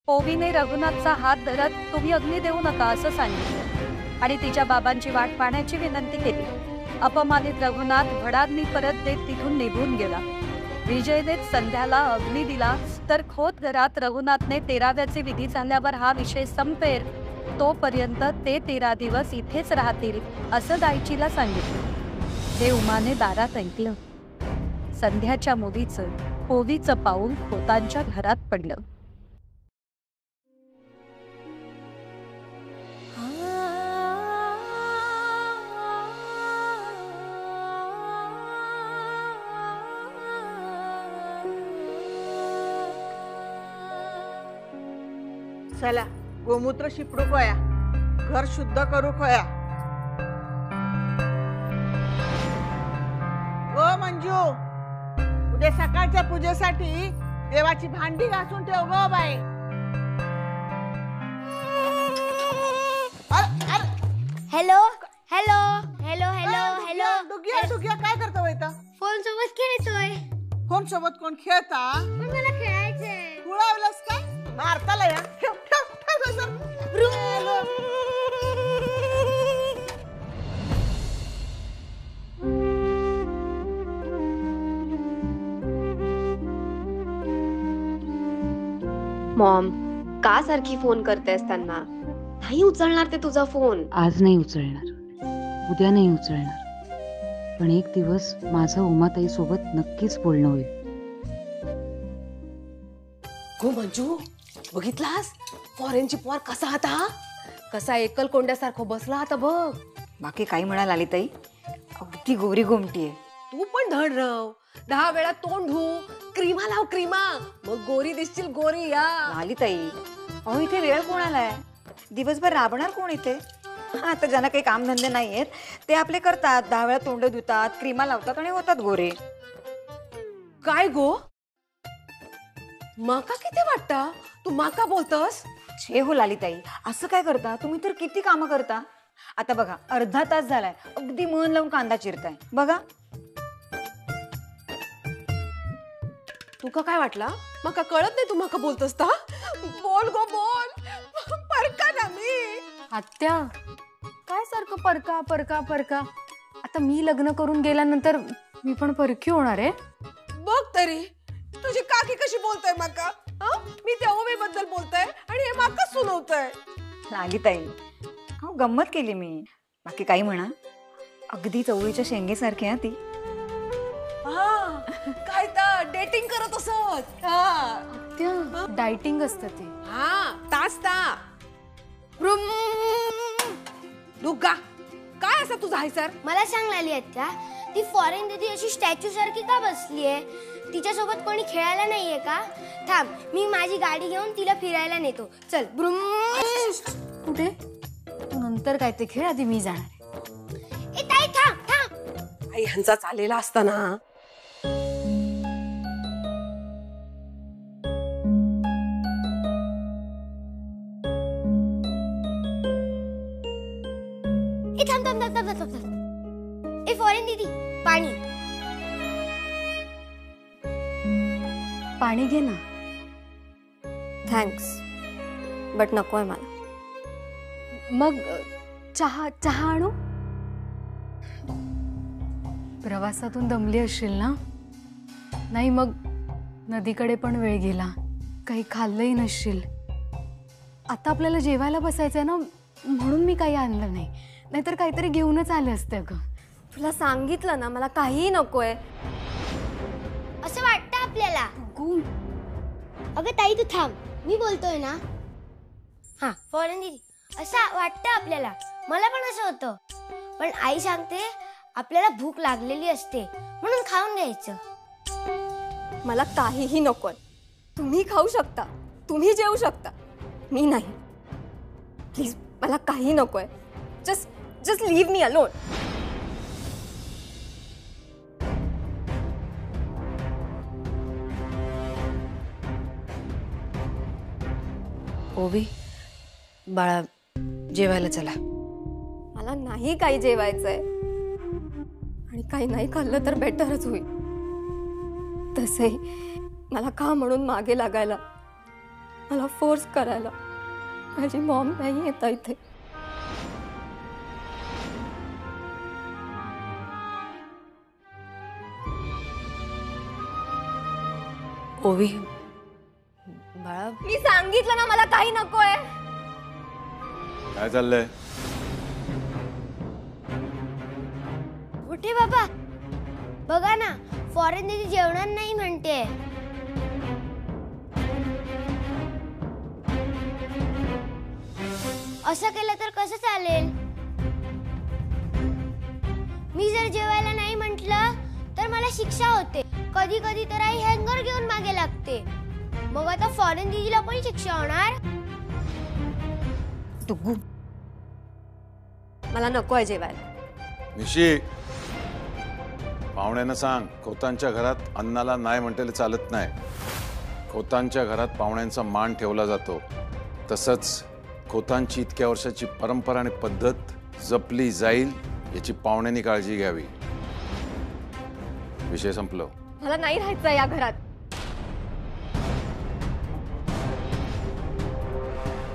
ओवीने रघुनाथचा हात धरत तुम्ही अग्नी देऊ नका असं सांगितलं आणि तिच्या बाबांची वाट पाहण्याची विनंती केली. अपमानित रघुनाथ भडांनी परत देत तिथून निघून गेला. विजयनेच संध्याला अग्नी दिला तर खोत घरात रघुनाथने 13व्याचे विधी झाल्यावर हा विषय संपेल तोपर्यंत ते 13 दिवस इथेच राहतील असं दायचीला सांगितलं. हे उमाने दारात ऐकलं. संध्याच्या मुलीचं ओवीचं पाऊल खोतांच्या घरात पडलं. चला गोमूत्र शिपडू खोया, घर शुद्ध करू खोया. ओ मंजू, उद्या सकाळच्या पूजेसाठी देवाची भांडी घासून ठेव गो बाई. Hello hello hello hello hello. दुगिया काय करतो वैता? फोन सोबत खेळतोय. फोन सोबत कोण खेळता? मला खेळायचंय. खुळावलंस काय? मारताला या. ठेव ठेव ठेव सर. मॉम, का सारखी फोन करतेस त्यांना? नाही उचलणार ते तुझा फोन. आज नाही उचलणार, उद्या नाही उचलणार, पण एक दिवस माझं उमाताई सोबत नक्कीच बोलणं होईल. गो मंजू, बघितलास फॉरेनची पोर कसा आता? कसा एकल कोंड्यासारखं बसला आता बघ. बाकी काही म्हणाल आली ताई? अगदी गोरी गोमटी आहे. तू पण धड रव, 10 वेळा तोंड धू, क्रीमा लाव क्रीमा, मग गोरी दिसशील गोरी. या आली ताई, अहो इथे वेळ कोणाला आहे? दिवसभर राबणार कोण इथे? आता ज्यांना काही कामधंदे नाही आहेत ते आपले करतात, 10 वेळा तोंड धुतात, क्रीमा लावतात आणि होतात गोरे. काय गो, माका किती वाटता तू माका बोलतस? छे हो लालीताई, असं काय करता तुम्ही? तर किती कामं करता. आता बघा, अर्धा तास झालाय अगदी मन लावून कांदा चिरताय. बघा, तुका काय वाटला? माका कळत नाही तू माका बोलतस ता? बोल गो बोल, परका ना मी. आत्या, काय सारखं परका परका परका? आता मी लग्न करून गेल्यानंतर मी पण परकी होणार आहे. बघ तरी तुझी काकी कशी बोलतोय माका. मी त्या ओवी बद्दल बोलतोय आणि हे माका सुनवतोय. लालीताई, हो गंमत केली मी. बाकी काही म्हणा, अगदी चवळीच्या शेंगेसारखी आहे ती. काय तर डेटिंग करत असत. आत्या, डायटिंग असतं ते. तास ता दुग्गा काय असा तुझा हाय सर? मला सांग लाली आत्या, ती फॉरेन दीदी अशी स्टॅच्यू सारखी का बसलीये? तिच्यासोबत कोणी खेळायला नाहीये का? थांब, मी माझी गाडी घेऊन तिला फिरायला नेतो. चल ब्रुम. कुठे? नंतर काय ते खेळ, आधी मी जाणार आहे. ए ताई थांब थांब. आई ह्यांचा चालेला असताना ए थांब थांब थांब थांब थांब थांब. ए फॉरेन दीदी, पाणी. पाणी घे ना. थँक्स, बट नकोय मला. मग चहा चहा आणू? प्रवासातून दमली असशील ना? नाही मग नदीकडे पण वेळ गेला, काही खाल्लंही नसशील. आता आपल्याला जेवायला बसायचंय ना, म्हणून मी काही आणलं नाही, नाहीतर काहीतरी घेऊनच आले असते. अगं तुला सांगितलं ना, मला काहीही नकोय. असं वाटतं आपल्याला. अगं ताई तू थांब, मी बोलतोय ना. हा फॉरेन दीदी, असं वाटतं आपल्याला. मला पण असं होतं, पण आई सांगते आपल्याला भूक लागलेली असते म्हणून खाऊन घ्यायचं. मला काहीही नकोय. तुम्ही खाऊ शकता, तुम्ही जेवू शकता, मी नाही. प्लीज, मला काही नकोय. Just leave me alone. ओवी बाळा, जेवायला चला. मला नाही काही जेवायचंय, आणि काही नाही खाल्लं तर बेटरच होईल. तसंही मला का म्हणून मागे लागायला. मला फोर्स करायला. माझी मॉम नाही येत इथे. ओवी बाळा, मी सांगितलं ना मला काही नकोय. काय चाललंय? कुठे बाबा? बघा ना, फॉरेन दीदी जेवणार नाही म्हणते. असं केलं तर कसं चालेल? मी जर जेवायला नाही म्हटलं तर मला शिक्षा होते. कधी कधी तर आई हँगर घेऊन मागे लागते. मग आता फॉरेन दीदीला पण शिक्षा होणार? डुग्गू, मला नकोय जेवायला. निशी, पाहुण्यांना सांग, खोतांच्या घरात अन्नाला नाही म्हटलेलं चालत नाही. खोतांच्या घरात पाहुण्यांचा मान ठेवला जातो. तसंच खोतांची इतक्या वर्षाची परंपरा आणि पद्धत जपली जाईल याची पाहुण्यांनी काळजी घ्यावी. विषय संपलो. मला नाही राहायचं या घरात.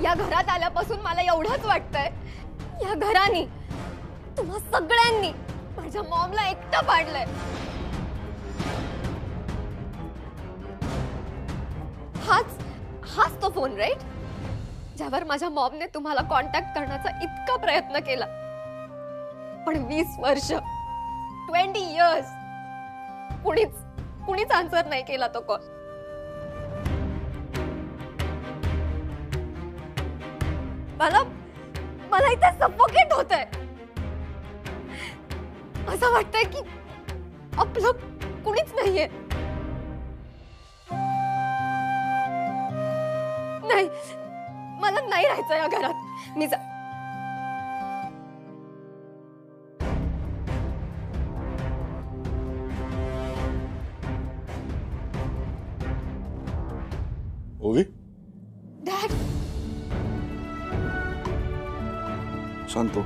या घरात आल्यापासून मला एवढंच वाटतंय, या घराने, तुम्हा सगळ्यांनी माझ्या मॉमला एकटं पाडलंय. हाच तो फोन राईट, ज्यावर माझ्या मॉमने तुम्हाला कॉन्टॅक्ट करण्याचा इतका प्रयत्न केला. पण 20 वर्ष, 20 इयर्स कुणीच आन्सर नाही केला तो कॉल. मला इथे सफोकेट होतंय. असं वाटतंय की आपलं कुणीच नाहीये. नाही, मला नाही राहायचं या घरात. मी ओवी, डॅड, शांत हो.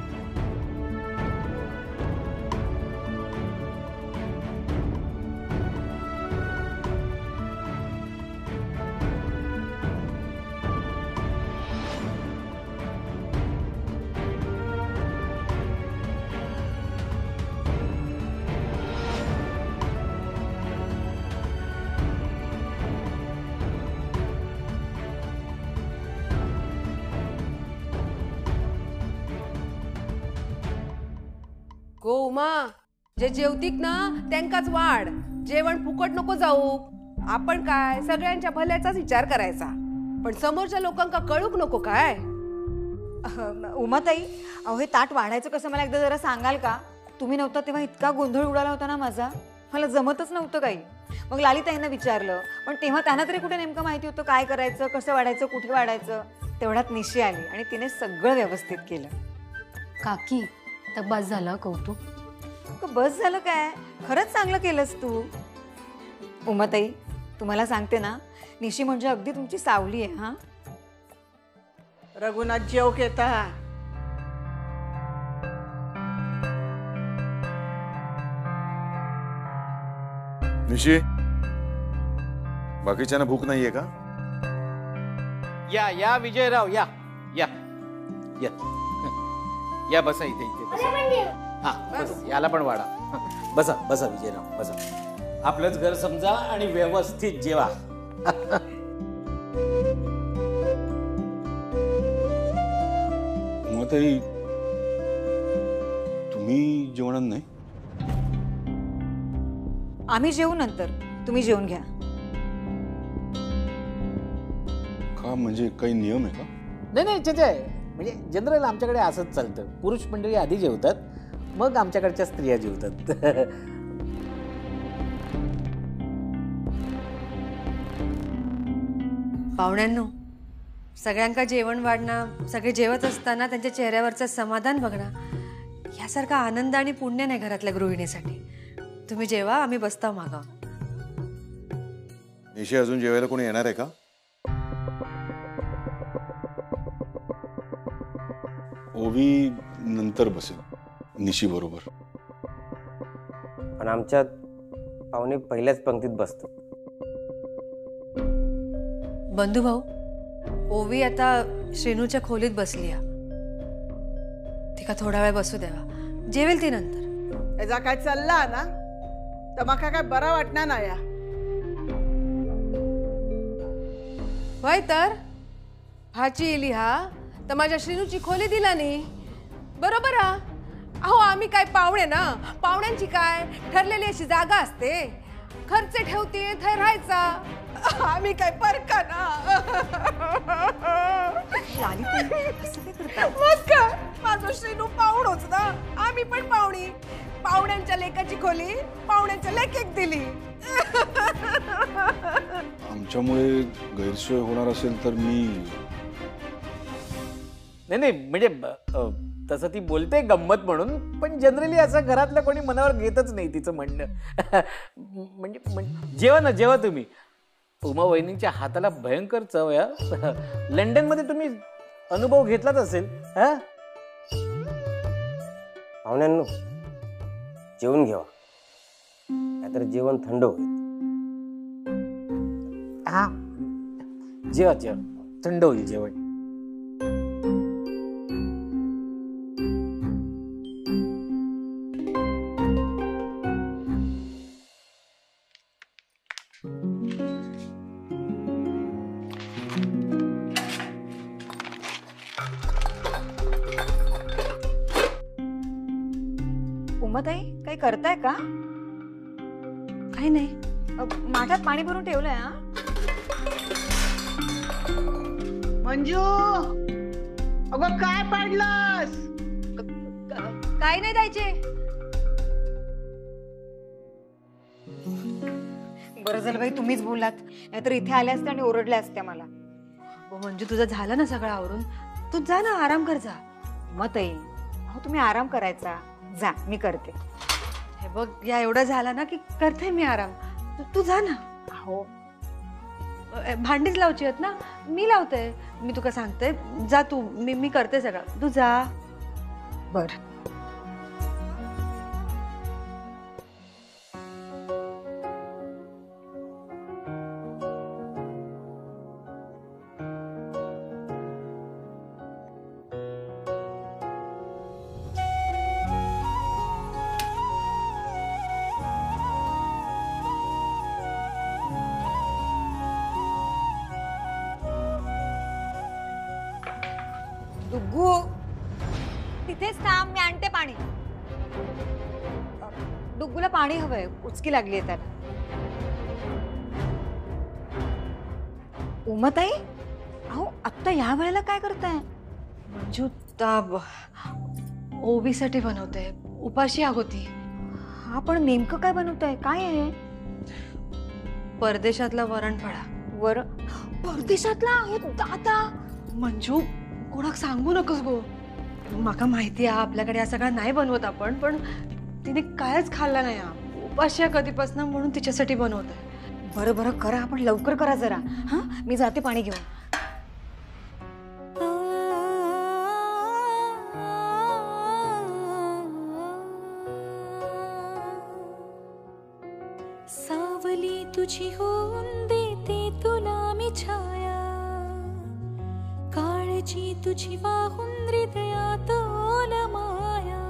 गो उमा, जे जेवतीक ना त्यांकाच वाढ. जेवण फुकट नको जाऊ. आपण काय सगळ्यांच्या भल्याचाच विचार करायचा, पण समोरच्या लोकांका कळूक नको काय. उमाताई, अहो हे ताट वाढायचं कसं मला एकदा जरा सांगाल का? तुम्ही नव्हता तेव्हा इतका गोंधळ उडाला होता ना माझा, मला जमतच नव्हतं काही. मग लालिताईंना विचारलं, पण तेव्हा त्यांना तरी कुठे नेमकं माहिती होतं काय करायचं, कसं वाढायचं, कुठे वाढायचं. तेवढ्यात निशी आली आणि तिने सगळं व्यवस्थित केलं. काकी, तर बस झालं कौतुक. बस झालं काय, खरंच चांगलं केलंस तू. उमाताई, तुम्हाला सांगते ना, निशी म्हणजे अगदी तुमची सावली आहे. हा रघुनाथ जेव घेता. निशी, बाकीच्यांना भूक नाहीये का? या विजयराव, या या या या, बसा इथे इथे. हा बस, याला पण वाढा. बसा बसा विजयराव, बसा. आपलंच घर समजा आणि व्यवस्थित जेवा. मग तरी तुम्ही जेवणार नाही? आम्ही जेवू नंतर, तुम्ही जेवून घ्या. का, म्हणजे काही नियम आहे का? नाही म्हणजे जनरल आमच्याकडे असंच चालतं. पुरुष मंडळी आधी जेवतात, मग आमच्याकडच्या स्त्रिया जेवतात. पाहुण्यांनो, सगळ्यांका जेवण वाढणं, सगळे जेवत असताना त्यांच्या चेहऱ्यावरचं समाधान बघणं, यासारखा आनंद आणि पुण्य नाही घरातल्या गृहिणीसाठी. तुम्ही जेवा, आम्ही बसता मागा. निशी, अजून जेवायला कोणी येणार आहे का? ओवी नंतर बसेल निशी बरोबर. पण आमच्यात पाहुणे पहिल्याच पंक्तीत बसतात. बंधू भाऊ, ओवी आता श्रेणूच्या खोलीत बसली तिका थोडा वेळ बसू द्यावा, जेवेल ती नंतर. याचा काय चालला ना तर माका काय बरा वाटणार ना या. होय तर भाची येली हा तर माझ्या श्रीनूची खोली दिला नाही. बरोबर हा. अहो आम्ही काय पाहुणे ना, पाहुण्यांची काय ठरलेली अशी जागा असते, खर्च ठेवते थंय राहायचा. आम्ही काय परका ना. मग काय माझं श्रीनू पाहुणच ना, आम्ही पण पाहुणी. पाहुण्यांच्या लेकाची खोली पाहुण्यांच्या लेकेक दिली. आमच्यामुळे गैरसोय होणार असेल तर मी नाही म्हणजे तसं ती बोलते गंमत म्हणून, पण जनरली असं घरातलं कोणी मनावर घेतच नाही तिचं म्हणणं. म्हणजे जेवा ना, जेवा तुम्ही. उमा वहिनींच्या हाताला भयंकर चव आहे. लंडनमध्ये तुम्ही अनुभव घेतलाच असेल. हा पाहुण्यांनो, जेवण घेवा, नाहीतर जेवण थंड होईल. हा जेवा जेवा, थंड होईल जेवण. उमाताई काही करताय का? काही नाही. माठात पाणी भरून ठेवलंय. हा मंजू, अगं काय पाडलंस? काही नाही द्यायचे. बरं झालं बाई तुम्हीच बोललात, नाहीतर इथे आल्या असत्या आणि ओरडल्या असत्या मला. म्हणजे तुझं झालं ना सगळं आवरून, तू जा ना, आराम कर जा. उमाताई, अहो तुम्ही आराम करायचा, जा मी करते. हे बघ, या एवढं झालं ना की करते मी आराम. तू जा ना. हो भांडीच लावची आहेत ना, मी लावते. मी तुका सांगते, जा तू. मी करते सगळं, तू जा. बर. डुग्गू, तिथेच थांब, मी आणते पाणी. डुग्गूला पाणी हवंय, उचकी लागली आहे त्याला. उमाताई, अहो आत्ता या वेळेला काय करताय? मंजू, ओवीसाठी बनवते, उपाशी होती. हा पण नेमकं काय बनवताय? काय आहे? परदेशातला वरणफळा. परदेशातला? हे दादा. मंजू, कोणाक सांगू नकोस गो. माका माहिती आहे आपल्याकडे या सगळं नाही बनवत आपण, पण तिने कायच खाल्ला नाही. उपाशी कधीपासून, म्हणून तिच्यासाठी बनवत. बरं बरं करा, आपण लवकर करा जरा. हा मी जाते पाणी घेऊन. सावली तुझी होऊन देते तुला मी छाया, काळजी तुझी वाहून हृदयात ओल माया.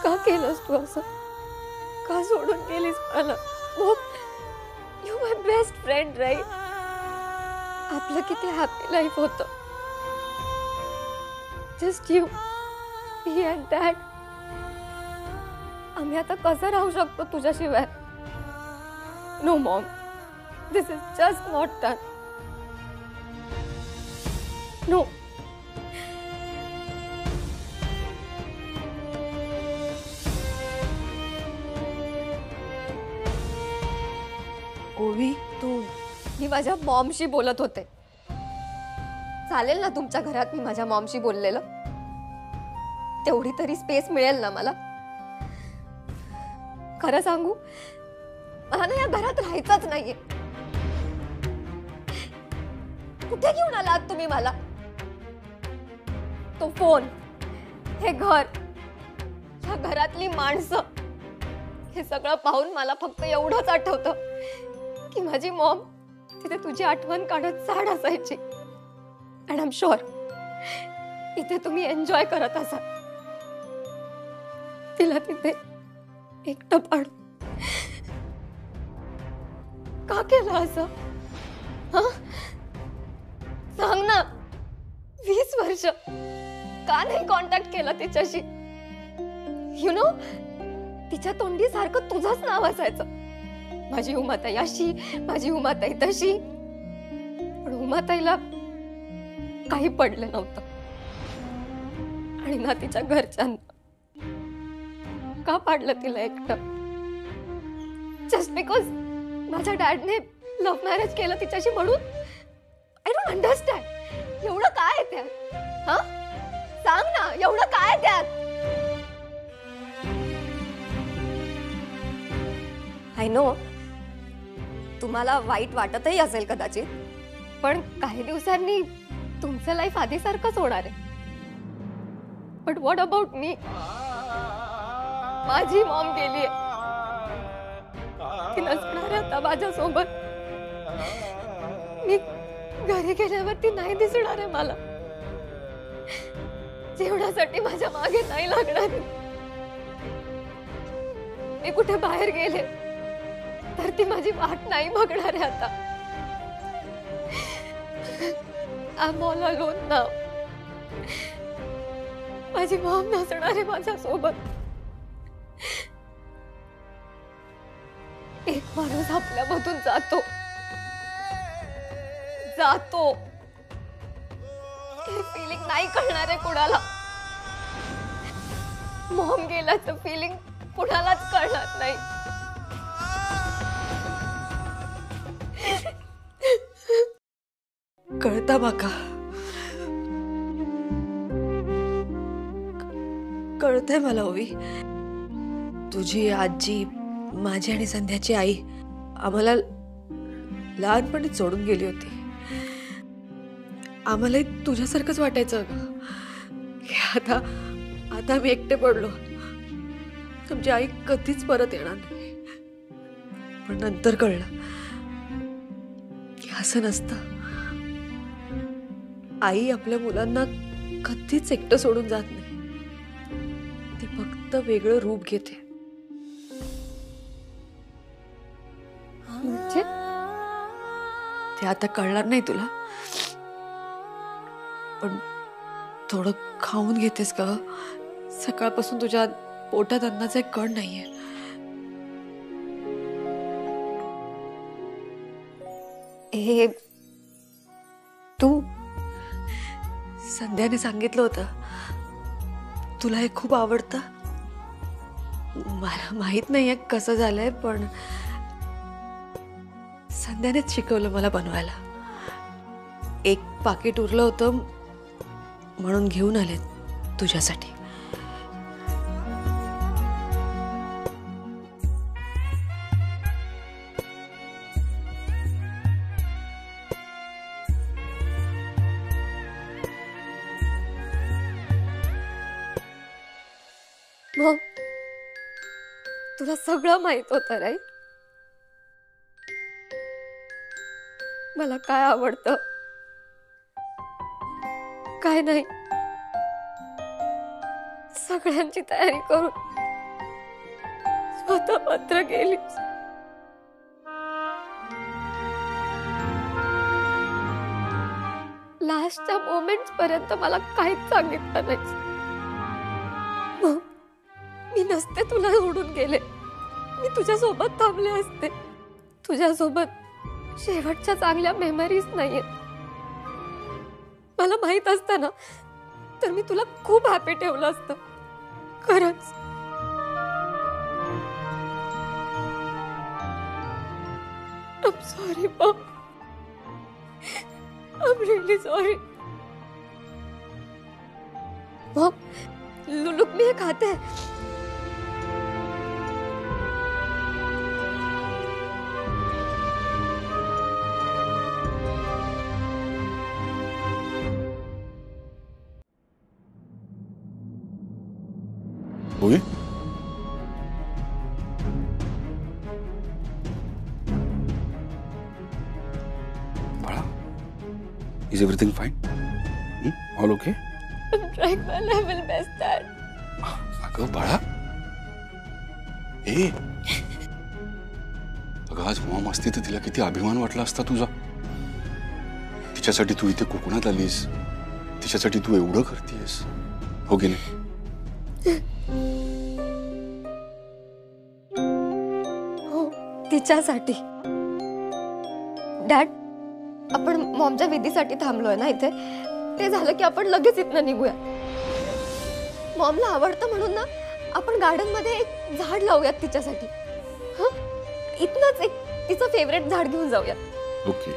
का केलंस तू असं? का सोडून गेलीस मला? You my best friend right. आपलं किती हॅपी लाईफ होतं. जस्ट यू, ही अँड डॅड. आम्ही आता कसं राहू शकतो तुझ्याशिवाय? No mom, this is just not done. No. Ovi, तू मी माझ्या मॉमशी बोलत होते. चालेल ना तुमच्या घरात मी माझ्या मॉमशी बोललेलं? तेवढी तरी स्पेस मिळेल ना मला? खरं सांगू, मला ना या घरात राहायचंच नाहीये. कुठे घेऊन आलात तुम्ही मला? तो फोन, हे घर, या घरातली माणसं, हे सगळं पाहून मला फक्त एवढंच आठवतं की माझी मॉम तिथे तुझी आठवण काढत झाड असायची. अँड आय एम शुअर इथे तुम्ही एन्जॉय करत असाल. तिला तिथे एकटं पाड का केलं असं? हा, सांग ना. 20 वर्ष का नाही कॉन्टॅक्ट केला तिच्याशी? यु नो, तिच्या तोंडी सारखं तुझंच नाव असायचं. माझी उमाताई अशी, माझी उमाताई तशी. पण उमाताईला काही पडलं नव्हतं. आणि ना तिच्या घरच्यांना. का पाडलं तिला एकटं? जस्ट बिकॉज माझ्या डॅडने लव्ह मॅरेज केलं तिच्याशी म्हणून? I don't understand. एवढं काय आहे त्यात? हा, सांग ना, एवढं काय त्यात? आय नो, तुम्हाला वाईट वाटतही असेल कदाचित, पण काही दिवसांनी तुमचं लाईफ आधीसारखंच होणार आहे. But what about me? माझी मॉम गेलीये. ती नसणार आहे आता माझ्यासोबत. मी घरी गेल्यावर ती नाही दिसणार आहे मला. जेवणासाठी माझ्या मागे नाही लागणार. मी कुठे बाहेर गेले तर ती माझी वाट नाही बघणार आहे आता. I'm all alone now. माझी मॉम नसणार आहे माझ्यासोबत. एक माणूस आपल्यामधून जातो, हे फिलिंग नाही कळणार आहे कुणाला. मॉम गेल्याचं फिलिंग कुणालाच कळणार नाही. कळता माका, कळतंय मला ओवी. तुझी आजी, माझी आणि संध्याची आई आम्हाला लहानपणीच सोडून गेली होती. आम्हालाही तुझ्यासारखंच वाटायचं की आता आता मी एकटे पडलो, तुमची आई कधीच परत येणार नाही. पण नंतर कळलं की असं नसतं. आई आपल्या मुलांना कधीच एकटं सोडून जात नाही. ती फक्त वेगळं रूप घेते. म्हणजे ते आता कळणार नाही तुला, पण थोडं खाऊन घेतेस का? सकाळपासून तुझ्या पोटात अन्नाचा एक कण नाहीये. हे तू संध्याने सांगितलं होतं तुला हे खूप आवडतं. मला माहित नाहीये कसं झालंय, पण संध्यानेच शिकवलं मला बनवायला. एक पाकिट उरलं होतं म्हणून घेऊन आले तुझ्यासाठी. मग तुला सगळं माहित होतं राईट? मला काय आवडतं, काय नाही, सगळ्यांची तयारी करून स्वतः पत्र गेलीस. लास्टच्या मोमेंट्स पर्यंत मला काहीच सांगितलं नाहीस. मग मी नसते तुला सोडून गेले, मी तुझ्यासोबत थांबले असते. तुझ्यासोबत शेवटच्या चांगल्या मेमरीज नाहीयेत. मला माहित असतं ना तर मी तुला खूप हॅपी ठेवलं असतं. खरंच. I'm sorry, Mom. I'm really sorry. Mom, look, मैं खाते हैं. भुई, Is everything fine? All okay? I'm trying my level best, Dad. अगं बाळा, ए अगं आज मॉम असती तर तिला किती अभिमान वाटला असता तुझा. तिच्यासाठी तू इथे कोकणात आलीस, तिच्यासाठी तू एवढं करतेस, हो की नाही? हो, तिच्यासाठी. डॅड, आपण मॉमच्या विधीसाठी थांबलोय ना इथे. ते झालं की आपण लगेच इथनं निघूया. मॉमला आवडतं म्हणून ना आपण गार्डन मध्ये एक झाड लावूयात तिच्यासाठी. हं, इथनच एक तिचं फेवरेट झाड घेऊन जाऊयात. ओके.